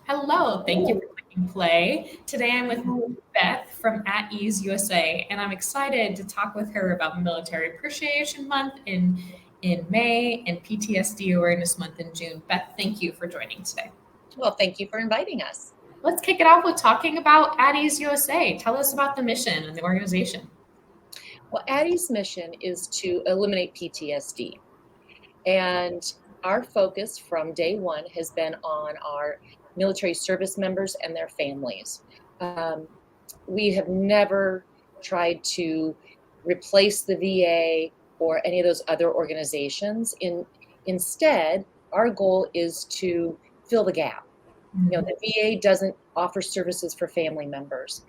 Hello, thank you for clicking play. Today I'm with Beth from At Ease USA, and I'm excited to talk with her about Military Appreciation Month in May and PTSD Awareness Month in June. Beth, thank you for joining today. Well, thank you for inviting us. Let's kick it off with talking about At Ease USA. Tell us about the mission and the organization. Well, Addie's mission is to eliminate PTSD. And our focus from day one has been on our military service members and their families. We have never tried to replace the VA or any of those other organizations. Instead, our goal is to fill the gap. The VA doesn't offer services for family members.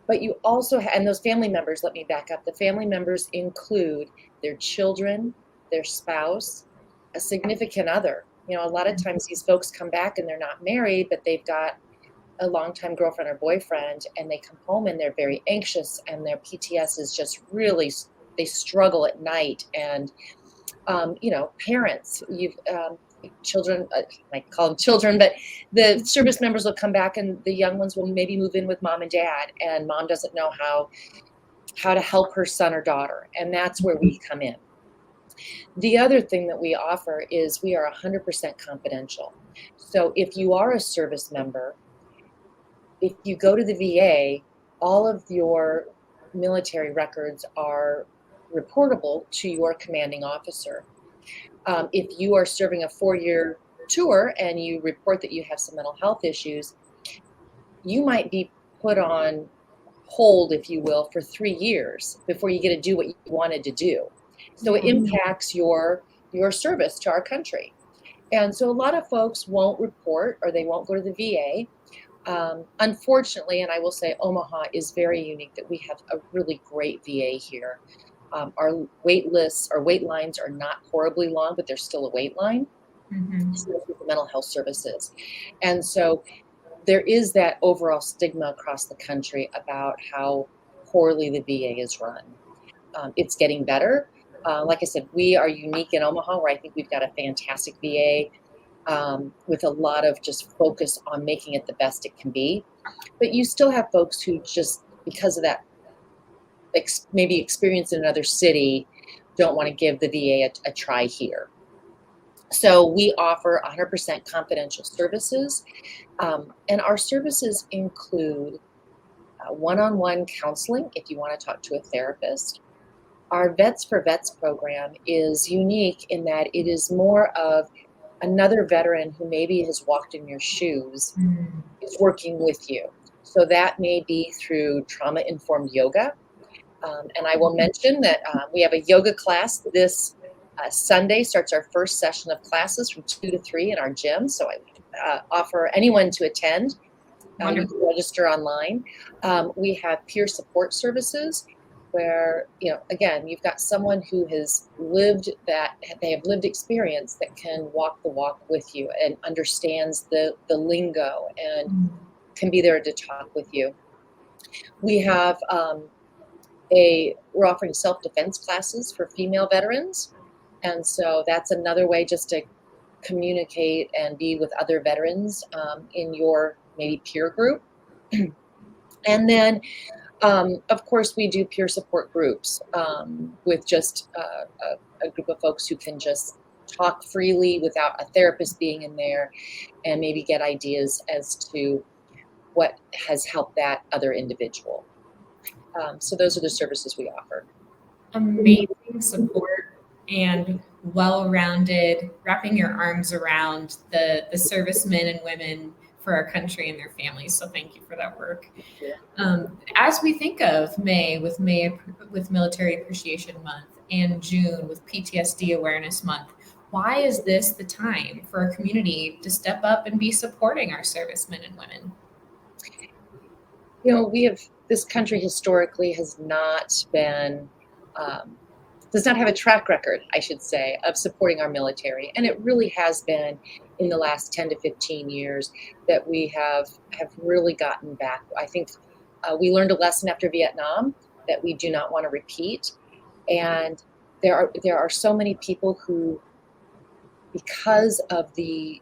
But you also and those family members, let me back up. The family members include their children, their spouse, a significant other. A lot of times these folks come back and they're not married, but they've got a longtime girlfriend or boyfriend, and they come home and they're very anxious, and their PTS is just really, they struggle at night. And parents, children, I call them children, but the service members will come back and the young ones will maybe move in with mom and dad, and mom doesn't know how to help her son or daughter. And that's where we come in. The other thing that we offer is we are 100% confidential. So if you are a service member, if you go to the VA, all of your military records are reportable to your commanding officer. If you are serving a 4-year tour and you report that you have some mental health issues, you might be put on hold, if you will, for 3 years before you get to do what you wanted to do. So it impacts your service to our country. And so a lot of folks won't report, or they won't go to the VA. Unfortunately, and I will say Omaha is very unique, that we have a really great VA here. Our wait lists, our wait lines are not horribly long, but there's still a wait line, especially for mental health services. And so there is that overall stigma across the country about how poorly the VA is run. It's getting better. Like I said, we are unique in Omaha, where I think we've got a fantastic VA with a lot of just focus on making it the best it can be. But you still have folks who just, because of that maybe experience in another city, don't want to give the VA a try here. So we offer 100% confidential services. And our services include one-on-one counseling if you want to talk to a therapist. Our Vets for Vets program is unique in that it is more of another veteran who maybe has walked in your shoes is working with you. So that may be through trauma-informed yoga. And I will mention that we have a yoga class this Sunday, starts our first session of classes from 2 to 3 in our gym. So I offer anyone to attend. You can register online. We have peer support services where, again, you've got someone who has they have lived experience that can walk the walk with you and understands the lingo and can be there to talk with you. We have we're offering self-defense classes for female veterans. And so that's another way just to communicate and be with other veterans in your maybe peer group. And then, of course, we do peer support groups with just a group of folks who can just talk freely without a therapist being in there and maybe get ideas as to what has helped that other individual. So those are the services we offer. Amazing support and well-rounded, wrapping your arms around the servicemen and women for our country and their families. So thank you for that work. As we think of May with Military Appreciation Month and June with PTSD Awareness Month, why is this the time for our community to step up and be supporting our servicemen and women? This country historically has not been, does not have a track record, I should say, of supporting our military. And it really has been in the last 10 to 15 years that we have really gotten back. I think we learned a lesson after Vietnam that we do not want to repeat. And there are so many people who, because of the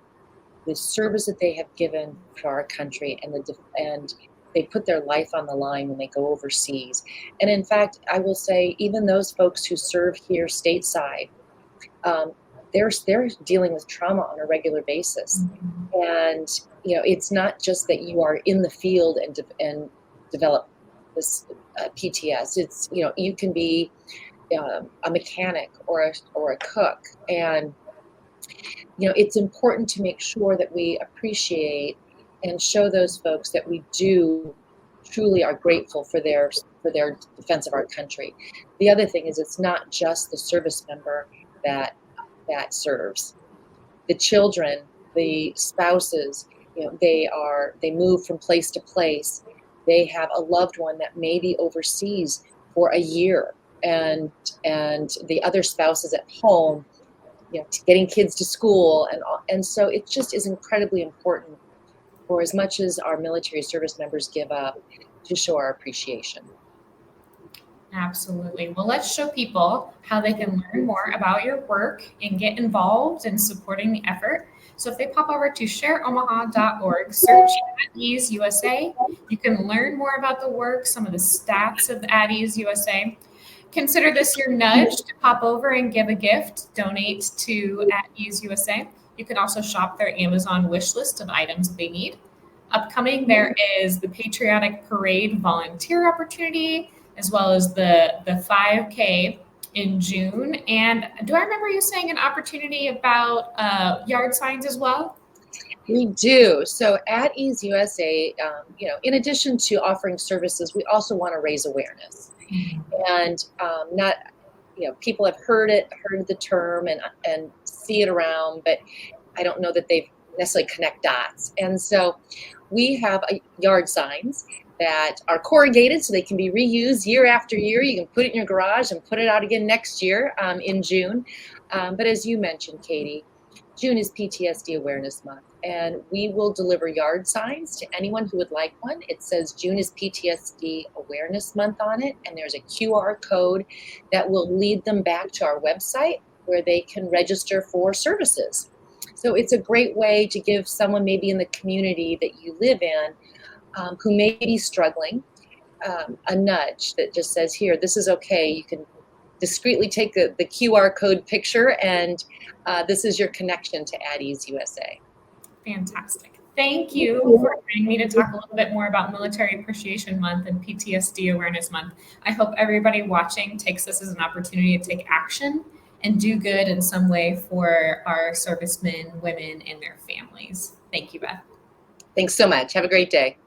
the service that they have given to our country, and they put their life on the line when they go overseas. And in fact, I will say, even those folks who serve here stateside, um, they're dealing with trauma on a regular basis. And it's not just that you are in the field and develop this PTS. It's you can be a mechanic or a cook, and it's important to make sure that we appreciate and show those folks that we do truly are grateful for their defense of our country. The other thing is, it's not just the service member that serves. The children, the spouses, they move from place to place. They have a loved one that may be overseas for a year, and the other spouse is at home, getting kids to school, and so it just is incredibly important, for as much as our military service members give up, to show our appreciation. Absolutely. Well, let's show people how they can learn more about your work and get involved in supporting the effort. So if they pop over to shareomaha.org, search At Ease USA, you can learn more about the work, some of the stats of At Ease USA. Consider this your nudge to pop over and give a gift, donate to At Ease USA. You can also shop their Amazon wish list of items that they need. Upcoming, there is the Patriotic Parade volunteer opportunity, as well as the 5K in June. And do I remember you saying an opportunity about yard signs as well? We do. So at Ease USA, in addition to offering services, we also want to raise awareness. And not, people have heard the term and see it around, but I don't know that they've necessarily connect dots. And so we have yard signs that are corrugated, so they can be reused year after year. You can put it in your garage and put it out again next year in June. But as you mentioned, Katie, June is PTSD Awareness Month, and we will deliver yard signs to anyone who would like one. It says June is PTSD Awareness Month on it, and there's a QR code that will lead them back to our website where they can register for services. So it's a great way to give someone maybe in the community that you live in who may be struggling a nudge that just says, here, this is okay. You can discreetly take the QR code picture, and this is your connection to At Ease USA. Fantastic. Thank you for inviting me to talk a little bit more about Military Appreciation Month and PTSD Awareness Month. I hope everybody watching takes this as an opportunity to take action and do good in some way for our servicemen, women, and their families. Thank you, Beth. Thanks so much. Have a great day.